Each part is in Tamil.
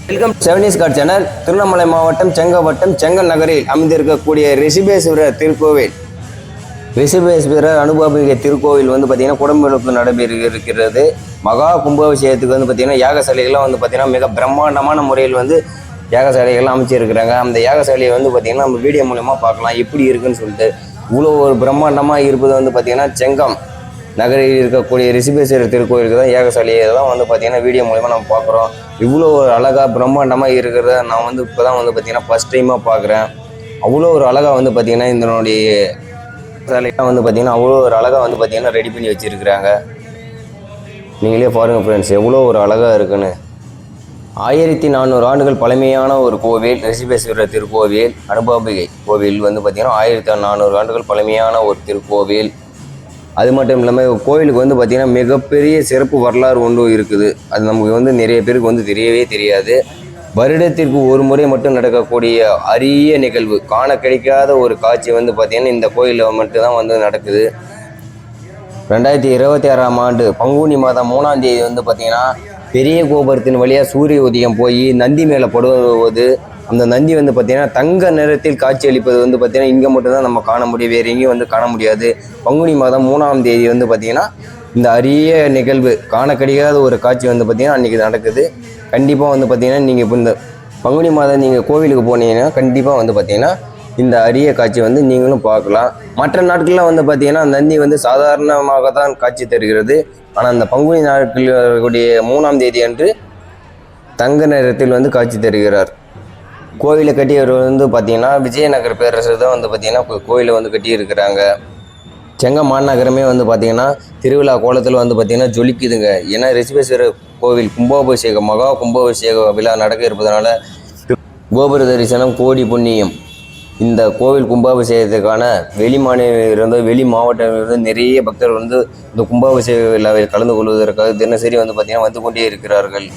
வெல்கம் செவனீஸ் கார்ட் சேனல். திருவண்ணாமலை மாவட்டம் செங்கவட்டம் செங்கல் நகரில் அமைந்திருக்கக்கூடிய ரிஷிபேஸ்வரர் திருக்கோவில். ரிஷிபேஸ்வரர் அனுபவமிக திருக்கோவில் வந்து பார்த்தீங்கன்னா குடமுழுக்கு நடைபெற இருக்கிறது. மகா கும்பாபிஷேகத்துக்கு வந்து பார்த்தீங்கன்னா யாகசாலைகள்லாம் வந்து பார்த்தீங்கன்னா மிக பிரம்மாண்டமான முறையில் வந்து யாகசாலைகள்லாம் அமைச்சிருக்கிறாங்க. அந்த யாகசாலையை வந்து பார்த்தீங்கன்னா நம்ம வீடியோ மூலமா பார்க்கலாம் எப்படி இருக்குன்னு சொல்லிட்டு. இவ்வளோ ஒரு பிரம்மாண்டமாக இருப்பது வந்து பார்த்தீங்கன்னா செங்கம் நகரில் இருக்கக்கூடிய ரிஷிபேஸ்வரர் திருக்கோயிலுக்கு தான் யாகசாலையை தான் வந்து பார்த்தீங்கன்னா வீடியோ மூலமா நம்ம பார்க்குறோம். இவ்வளோ ஒரு அழகாக பிரம்மாண்டமாக இருக்கிறத நான் வந்து இப்போ தான் வந்து பார்த்தீங்கன்னா ஃபஸ்ட் டைமாக பார்க்குறேன். அவ்வளோ ஒரு அழகாக வந்து பார்த்தீங்கன்னா இதனுடைய சாலையெல்லாம் வந்து பார்த்தீங்கன்னா அவ்வளோ ஒரு அழகாக வந்து பார்த்தீங்கன்னா ரெடி பண்ணி வச்சுருக்கிறாங்க. நீங்களே பாருங்கள் ஃப்ரெண்ட்ஸ், எவ்வளோ ஒரு அழகாக இருக்குன்னு. 1400 ஆண்டுகள் பழமையான ஒரு கோவில் ரிஷிபேஸ்வரர் திருக்கோவில். அனுபவமிகை கோவில் வந்து பார்த்திங்கன்னா 1400 ஆண்டுகள் பழமையான ஒரு திருக்கோவில். அது மட்டும் இல்லாமல் கோவிலுக்கு வந்து பார்த்திங்கன்னா மிகப்பெரிய சிறப்பு வரலாறு ஒன்று இருக்குது. அது நமக்கு வந்து நிறைய பேருக்கு வந்து தெரியவே தெரியாது. வருடத்திற்கு ஒரு முறை மட்டும் நடக்கக்கூடிய அரிய நிகழ்வு, காண கிடைக்காத ஒரு காட்சி வந்து பார்த்திங்கன்னா இந்த கோயிலில் மட்டும்தான் வந்து நடக்குது. 2026ஆம் ஆண்டு பங்குனி மாதம் 3ஆம் தேதி வந்து பார்த்திங்கன்னா பெரிய கோபுரத்தின் வழியாக சூரிய உதயம் போய் நந்தி மேலே படுவது. அந்த நந்தி வந்து பார்த்திங்கன்னா தங்க நிறத்தில் காட்சி அளிப்பது வந்து பார்த்திங்கன்னா இங்கே மட்டும்தான் நம்ம காண முடியும், வேறு எங்கேயும் வந்து காண முடியாது. பங்குனி மாதம் 3ஆம் தேதி வந்து பார்த்திங்கன்னா இந்த அரிய நிகழ்வு, காண கிடைக்காத ஒரு காட்சி வந்து பார்த்திங்கன்னா அன்றைக்கி நடக்குது. கண்டிப்பாக வந்து பார்த்திங்கன்னா நீங்கள் இப்போ இந்த பங்குனி மாதம் நீங்கள் கோவிலுக்கு போனீங்கன்னா கண்டிப்பாக வந்து பார்த்திங்கன்னா இந்த அரிய காட்சி வந்து நீங்களும் பார்க்கலாம். மற்ற நாட்களில் வந்து பார்த்திங்கன்னா நந்தி வந்து சாதாரணமாக தான் காட்சி தருகிறது. ஆனால் அந்த பங்குனி நாட்களுடைய 3ஆம் தேதி அன்று தங்க நிறத்தில் வந்து காட்சி தருகிறார். கோவிலை கட்டியவர் வந்து பார்த்திங்கன்னா விஜயநகர பேரரசர் தான் வந்து பார்த்திங்கன்னா கோவிலை வந்து கட்டியிருக்கிறாங்க. செங்க மாநகரமே வந்து பார்த்திங்கன்னா திருவிழா கோலத்தில் வந்து பார்த்திங்கன்னா ஜொலிக்குதுங்க. ஏன்னா ரிஷிபேஸ்வரர் கோவில் கும்பாபிஷேகம் மகா கும்பாபிஷேக விழா நடக்க இருப்பதனால கோபுர தரிசனம் கோடி புண்ணியம். இந்த கோவில் கும்பாபிஷேகத்துக்கான வெளி மாநில வெளி மாவட்டங்களிலிருந்து நிறைய பக்தர்கள் வந்து இந்த கும்பாபிஷேக விழாவில் கலந்து கொள்வதற்காக தினசரி வந்து பார்த்திங்கன்னா வந்து கொண்டே இருக்கிறார்கள்.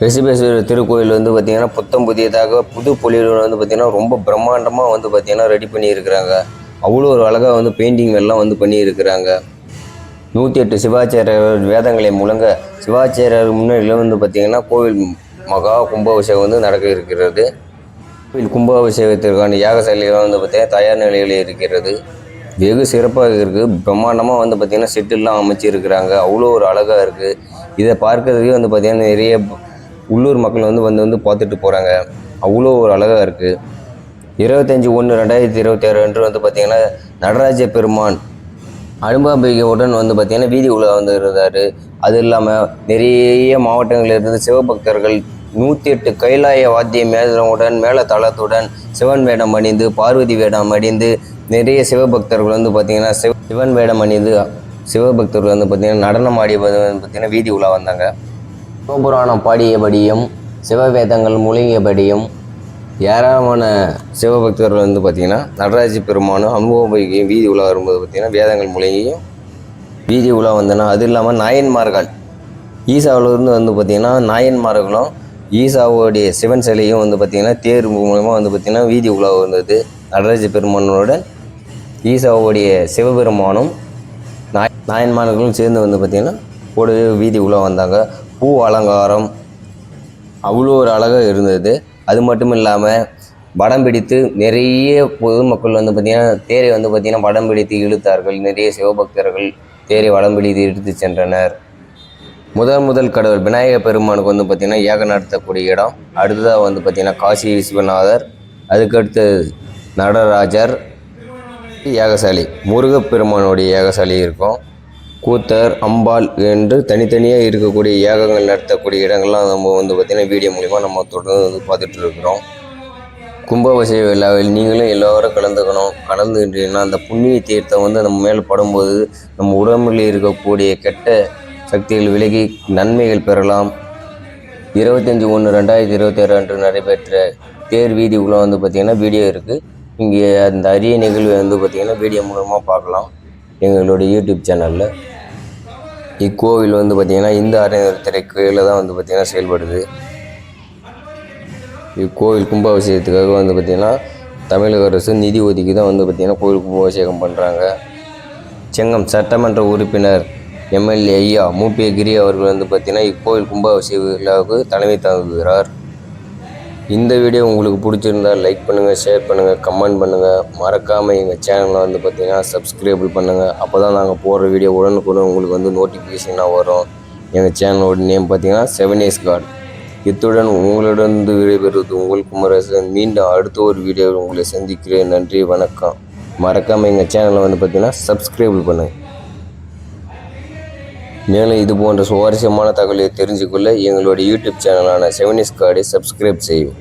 ரிஷிபேஸ்வரர் திருக்கோயில் வந்து பார்த்திங்கன்னா புத்தம் புதியதாக புது பொலிவுடன் வந்து பார்த்திங்கன்னா ரொம்ப பிரம்மாண்டமாக வந்து பார்த்திங்கன்னா ரெடி பண்ணியிருக்கிறாங்க. அவ்வளோ ஒரு அழகாக வந்து பெயிண்டிங் எல்லாம் வந்து பண்ணியிருக்கிறாங்க. 108 சிவாச்சாரியர் வேதங்களை முழங்க சிவாச்சாரியர் முன்னிலையில் வந்து பார்த்திங்கன்னா கோவில் மகா கும்பாபிஷேகம் வந்து நடக்க இருக்கிறது. கோவில் கும்பாபிஷேகத்திற்கான யாகசாலைகள் வந்து பார்த்திங்கன்னா தயார் நிலையில் இருக்கிறது. வெகு சிறப்பாக இருக்குது. பிரம்மாண்டமாக வந்து பார்த்திங்கன்னா செட்டெல்லாம் அமைச்சிருக்கிறாங்க. அவ்வளோ ஒரு அழகாக இருக்குது. இதை பார்க்கறதுக்கே வந்து பார்த்திங்கன்னா நிறைய உள்ளூர் மக்கள் வந்து பார்த்துட்டு போகிறாங்க. அவ்வளோ ஒரு அழகாக இருக்குது. 25/1/2026 அன்று வந்து பார்த்திங்கன்னா நடராஜ பெருமான் அனுபவமிகையுடன் வந்து பார்த்திங்கன்னா வீதி உலா வந்து இருந்தார். அது இல்லாமல் நிறைய மாவட்டங்களிலிருந்து சிவபக்தர்கள் 108 கைலாய வாத்திய மேளத்துடன் மேளதாளத்துடன் சிவன் வேடம் அணிந்து பார்வதி வேடம் அணிந்து நிறைய சிவபக்தர்கள் வந்து பார்த்திங்கன்னா சிவன் வேடம் அணிந்து சிவபக்தர்கள் வந்து பார்த்திங்கன்னா நடனம் ஆடிய பார்த்திங்கன்னா வீதி உலா வந்தாங்க. சிவபுராணம் பாடியபடியும் சிவவேதங்கள் முழங்கியபடியும் ஏராளமான சிவபக்தர்கள் வந்து பார்த்திங்கன்னா நடராஜ பெருமானும் அனுபவமிகையும் வீதி உலா வரும்போது பார்த்திங்கன்னா வேதங்கள் முழங்கியும் வீதி உலா வந்தனா. அது இல்லாமல் நாயன்மார்கள் ஈசாவிலிருந்து வந்து பார்த்திங்கன்னா நாயன்மார்களும் ஈசாவுடைய சிவன் சிலையும் வந்து பார்த்திங்கன்னா தேர் மூலமாக வந்து பார்த்திங்கன்னா வீதி உலா வந்தது. நடராஜ பெருமானுடன் ஈசாவுடைய சிவபெருமானும் நாயன்மார்களும் சேர்ந்து வந்து பார்த்திங்கன்னா கூடவே வீதி உலா வந்தாங்க. பூ அலங்காரம் அவ்வளோ ஒரு அழகாக இருந்தது. அது மட்டும் இல்லாமல் வடம் பிடித்து நிறைய பொதுமக்கள் வந்து பார்த்திங்கன்னா தேரை வந்து பார்த்திங்கன்னா வடம் பிடித்து இழுத்தார்கள். நிறைய சிவபக்தர்கள் தேரை வடம் பிடித்து இழுத்து சென்றனர். முதல் கடவுள் விநாயக பெருமானுக்கு வந்து பார்த்திங்கன்னா யாகம் நடத்தக்கூடிய இடம். அடுத்ததாக வந்து பார்த்திங்கன்னா காசி விஸ்வநாதர், அதுக்கடுத்து நடராஜர் யாகசாலை, முருகப்பெருமானுடைய யாகசாலை இருக்கும். கூத்தர், அம்பாள் என்று தனித்தனியாக இருக்கக்கூடிய யாகங்கள் நடத்தக்கூடிய இடங்கள்லாம் நம்ம வந்து பார்த்திங்கன்னா வீடியோ மூலிமா நம்ம தொடர்ந்து வந்து பார்த்துட்டு இருக்கிறோம். கும்பாபிஷேக விழாவில் நீங்களும் எல்லோரும் கலந்துக்கிட்டீங்கன்னா அந்த புண்ணிய தீர்த்தம் வந்து நம்ம மேலே படும்போது நம்ம உடம்பில் இருக்கக்கூடிய கெட்ட சக்திகள் விலகி நன்மைகள் பெறலாம். 25/1/2026 அன்று நடைபெற்ற தேர் வீதி உலா வந்து பார்த்திங்கன்னா வீடியோ இருக்குது. இங்கே அந்த அரிய நிகழ்வை வந்து பார்த்திங்கன்னா வீடியோ மூலமாக பார்க்கலாம் எங்களுடைய யூடியூப் சேனலில். இக்கோவில் வந்து பார்த்திங்கன்னா இந்த அறநிலையத்துறை கீழே தான் வந்து பார்த்திங்கன்னா செயல்படுது. இக்கோவில் கும்பாபிஷேகத்துக்காக வந்து பார்த்திங்கன்னா தமிழக அரசு நிதி ஒதுக்கி தான் வந்து பார்த்திங்கன்னா கோவில் கும்பாபிஷேகம் பண்ணுறாங்க. செங்கம் சட்டமன்ற உறுப்பினர் எம்எல்ஏ ஐயா மூப்பே கிரி அவர்கள் வந்து பார்த்திங்கன்னா இக்கோவில் கும்பாபிஷேக விழாவுக்கு தலைமை தாங்குகிறார். இந்த வீடியோ உங்களுக்கு பிடிச்சிருந்தா லைக் பண்ணுங்கள், ஷேர் பண்ணுங்கள், கமெண்ட் பண்ணுங்கள். மறக்காமல் எங்கள் சேனலை வந்து பார்த்திங்கன்னா சப்ஸ்கிரைப் பண்ணுங்கள். அப்போ தான் நாங்கள் போடுற வீடியோ உடனுக்குடன் உங்களுக்கு வந்து நோட்டிஃபிகேஷனாக வரும். எங்கள் சேனலோட நேம் பார்த்திங்கன்னா 7 Years God. இத்துடன் உங்களிடம் விடைபெறுவது உங்கள் குமரேசன். மீண்டும் அடுத்த ஒரு வீடியோவில் உங்களை சந்திக்கிறேன். நன்றி, வணக்கம். மறக்காமல் எங்கள் சேனலை வந்து பார்த்திங்கன்னா சப்ஸ்கிரைப் பண்ணுங்கள். மேலும் இது போன்ற சுவாரஸ்யமான தகவலை தெரிஞ்சுக்கொள்ள எங்களுடைய யூடியூப் சேனலான 7 Years God சப்ஸ்கிரைப் செய்யும்.